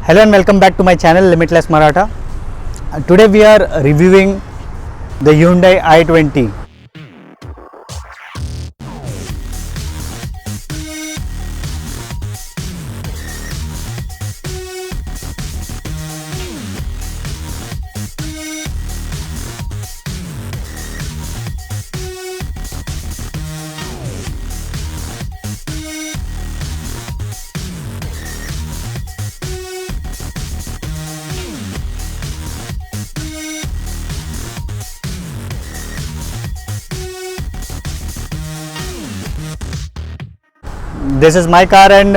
Hello and welcome back to my channel Limitless Maratha. Today we are reviewing the Hyundai i20. This is my car and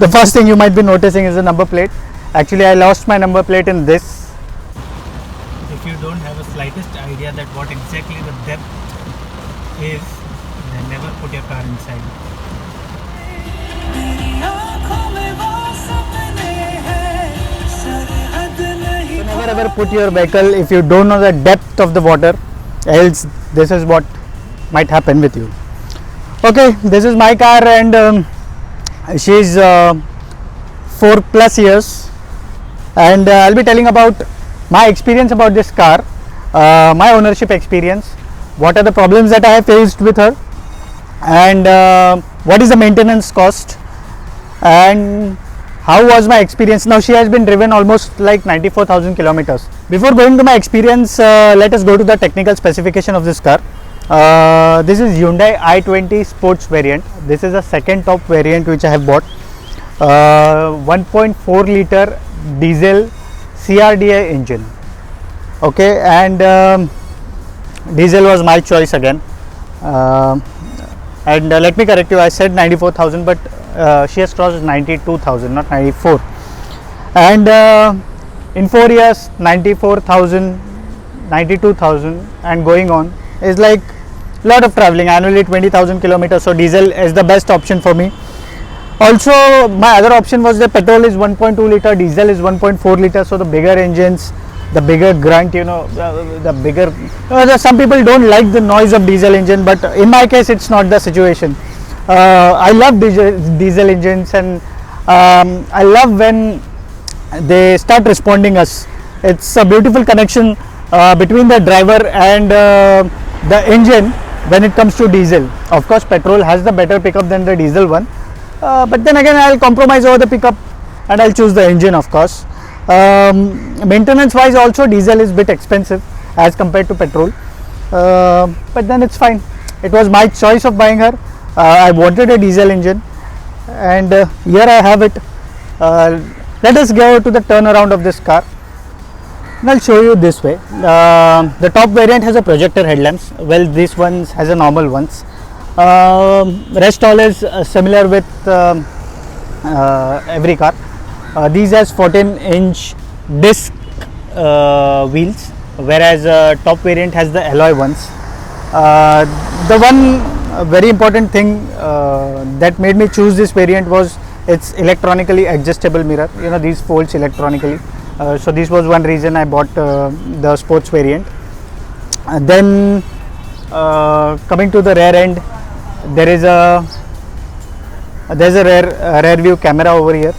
the first thing you might be noticing is the number plate. Actually I lost my number plate in this. If you don't have a slightest idea that what exactly the depth is, then never put your car inside. So never ever put your vehicle if you don't know the depth of the water, else this is what might happen with you. Okay, this is my car and she's 4+ years, and I'll be telling about my experience about this car, my ownership experience, what are the problems that I have faced with her, and what is the maintenance cost, and how was my experience. Now she has been driven almost like 94,000 kilometers. Before going to my experience, let us go to the technical specification of this car. This is Hyundai i20 sports variant. This is the second top variant which I have bought. 1.4 liter diesel CRDI engine. Okay, and diesel was my choice again. And let me correct you, I said 94,000, but she has crossed 92,000, not 94. And in 4 years, 94,000, 92,000, and going on is like lot of traveling, annually 20,000 kilometers. So diesel is the best option for me. Also my other option was the petrol is 1.2 liter, diesel is 1.4 liter. So the bigger engines, the bigger grunt, the bigger, some people don't like the noise of diesel engine, but in my case it's not the situation. I love diesel engines, and I love when they start responding us. It's a beautiful connection between the driver and the engine when it comes to diesel. Of course petrol has the better pickup than the diesel one, but then again I'll compromise over the pickup and I'll choose the engine, of course. Maintenance wise also diesel is bit expensive as compared to petrol, but then it's fine. It was my choice of buying her. I wanted a diesel engine, and here I have it. Let us go to the turnaround of this car. I'll show you this way. The top variant has a projector headlamps. Well, this one has a normal ones. Rest all is similar with every car. These has 14-inch disc wheels, whereas top variant has the alloy ones. The one very important thing that made me choose this variant was its electronically adjustable mirror. These folds electronically. So this was one reason I bought the sports variant. Then coming to the rear end, there's a rear view camera over here.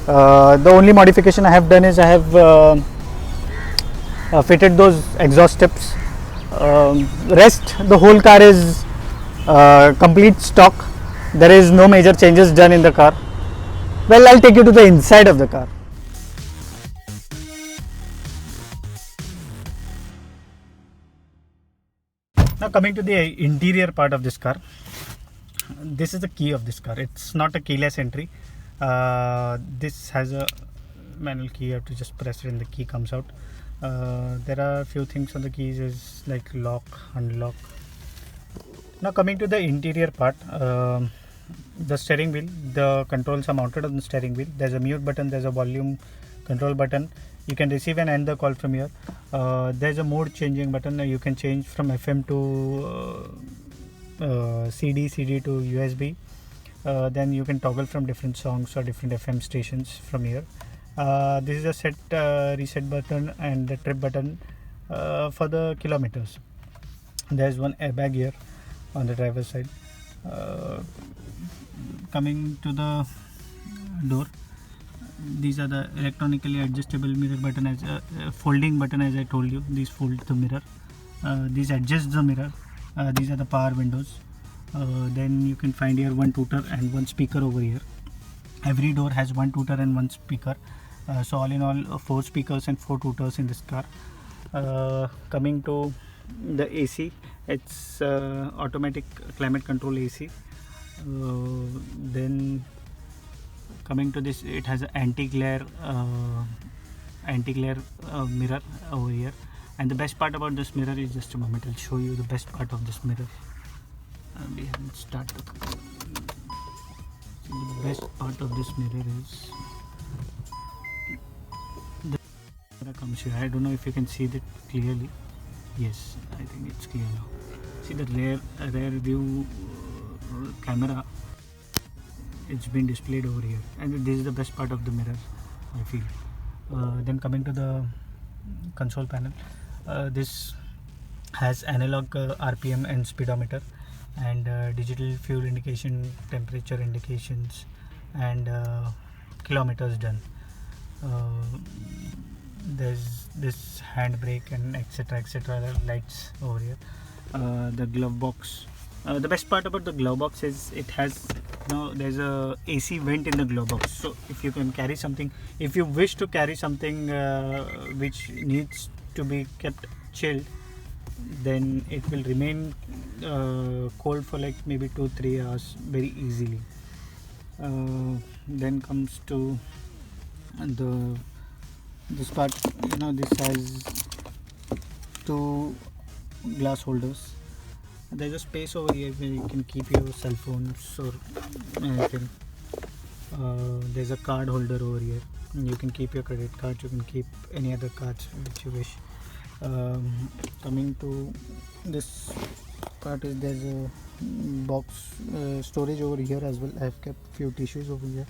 The only modification I have done is I have fitted those exhaust tips. Rest the whole car is complete stock. There is no major changes done in the car. Well, I'll take you to the inside of the car. Now coming to the interior part of this car, this is the key of this car. It's not a keyless entry. This has a manual key. You have to just press it and the key comes out. There are a few things on the keys is like lock, unlock. Now coming to the interior part, the steering wheel, the controls are mounted on the steering wheel. There's a mute button, there's a volume control button. You can receive and end the call from here. There's a mode changing button. You can change from FM to CD to USB. Then you can toggle from different songs or different FM stations from here. This is a set reset button and the trip button for the kilometers. There's one airbag here on the driver's side. Coming to the door, these are the electronically adjustable mirror button, as folding button, as I told you. These fold the mirror, these adjust the mirror. These are the power windows. Then you can find here one tutor and one speaker over here. Every door has one tutor and one speaker, so all in all 4 speakers and 4 tutors in this car. Coming to the AC, it's automatic climate control AC. Then coming to this, it has an anti-glare mirror over here. And the best part about this mirror is, just a moment, I'll show you the best part of this mirror. We haven't started. The best part of this mirror is the mirror comes here. I don't know if you can see that clearly. Yes, I think it's clear now. See the rear view camera. It's been displayed over here, and this is the best part of the mirror, I feel. Then coming to the console panel, this has analog RPM and speedometer, and digital fuel indication, temperature indications, and kilometers done. There's this handbrake and etc. lights over here. The glove box. The best part about the glove box is it has, there's a AC vent in the glove box. So if you can carry something, if you wish to carry something which needs to be kept chilled, then it will remain cold for like maybe 2-3 hours very easily. Then comes to this part. This has 2 glass holders. There's a space over here where you can keep your cell phones or anything. There's a card holder over here. You can keep your credit cards, you can keep any other cards which you wish. Coming to this part, is there's a box storage over here as well. I have kept few tissues over here,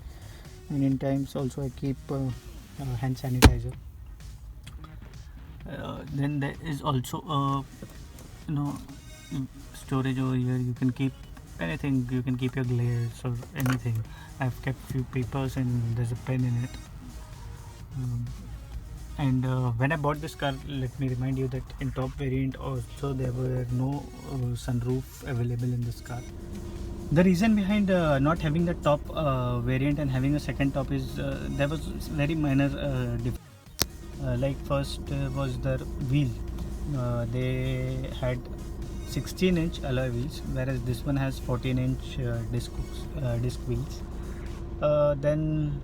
and in times also I keep hand sanitizer. Then there is also storage over here. You can keep anything, you can keep your glares or anything. I've kept few papers and there's a pen in it. And when I bought this car, let me remind you that in top variant also there were no sunroof available in this car. The reason behind not having the top variant and having a second top is there was very minor difference. Like first was the wheel. They had 16-inch alloy wheels, whereas this one has 14-inch disc wheels. Then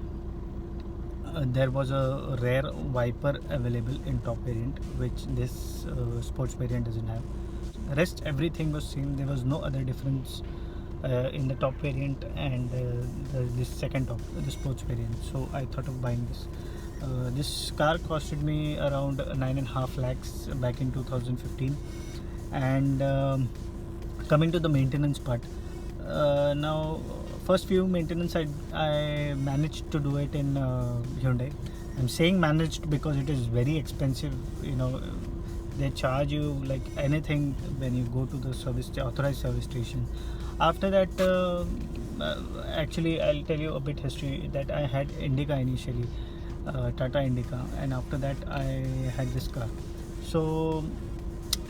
there was a rear wiper available in top variant, which this sports variant doesn't have. Rest everything was same. There was no other difference in the top variant and this second top, the sports variant. So I thought of buying this. This car costed me around 9.5 lakhs back in 2015. And coming to the maintenance part, now first few maintenance I managed to do it in Hyundai. I'm saying managed because it is very expensive. They charge you like anything when you go to the authorized service station. After that, actually I'll tell you a bit history, that I had Indica initially, Tata Indica, and after that I had this car. So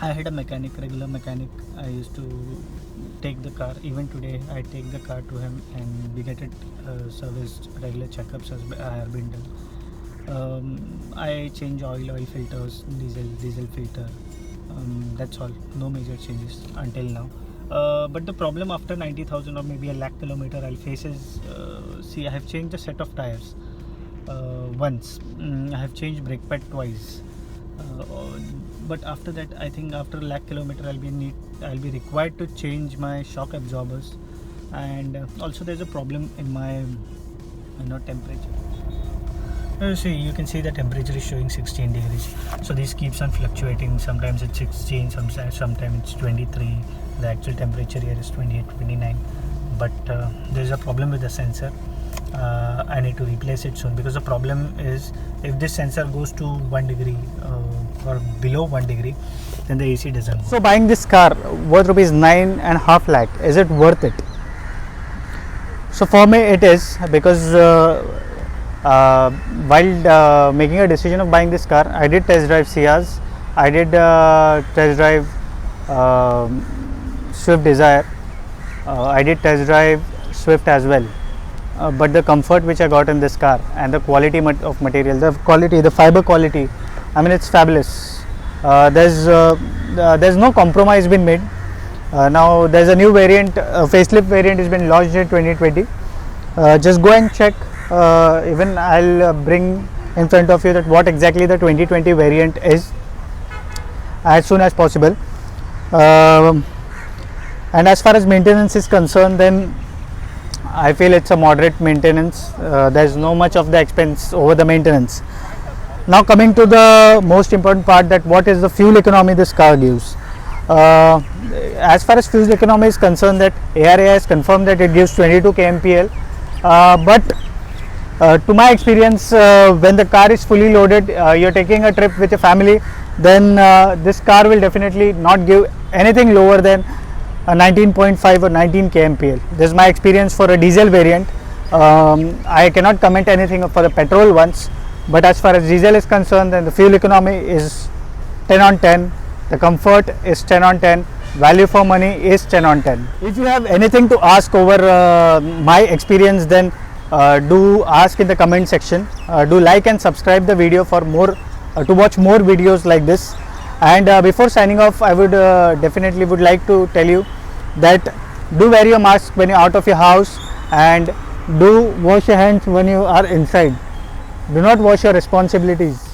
I had a regular mechanic. I used to take the car. Even today I take the car to him and we get it serviced. Regular checkups have been done. I change oil filters, diesel filter. That's all. No major changes until now. But the problem after 90,000 or maybe a lakh kilometer I'll face is, I have changed the set of tires once. I have changed brake pad twice. But after that, I think after a lakh kilometer I'll be required to change my shock absorbers, and also there's a problem in my temperature. You can see the temperature is showing 16 degrees. So this keeps on fluctuating. Sometimes it's 16, sometimes it's 23. The actual temperature here is 28, 29. But there's a problem with the sensor. I need to replace it soon, because the problem is if this sensor goes to 1 degree or below 1 degree, then the AC doesn't work. So buying this car worth rupees 9.5 lakh, is it worth it? So for me it is, because While making a decision of buying this car, I did test drive Ciaz, I did test drive Swift Desire, I did test drive Swift as well. But the comfort which I got in this car and the quality of material, the fiber quality, I mean, it's fabulous. There's no compromise been made. Now there's a new variant, facelift variant has been launched in 2020. Just go and check. Even I'll bring in front of you that what exactly the 2020 variant is as soon as possible. And as far as maintenance is concerned, then I feel it's a moderate maintenance. There's no much of the expense over the maintenance. Now coming to the most important part, that what is the fuel economy this car gives. As far as fuel economy is concerned, that ARAI has confirmed that it gives 22 kmpl, but to my experience, when the car is fully loaded, you're taking a trip with your family, then this car will definitely not give anything lower than 19.5 or 19 kmpl. This is my experience for a diesel variant. I cannot comment anything for the petrol ones, but as far as diesel is concerned, then the fuel economy is 10 on 10, the comfort is 10 on 10, value for money is 10 on 10. If you have anything to ask over my experience, then do ask in the comment section. Do like and subscribe the video for more to watch more videos like this. And before signing off, I would definitely would like to tell you that do wear your mask when you're out of your house, and do wash your hands when you are inside. Do not wash your responsibilities.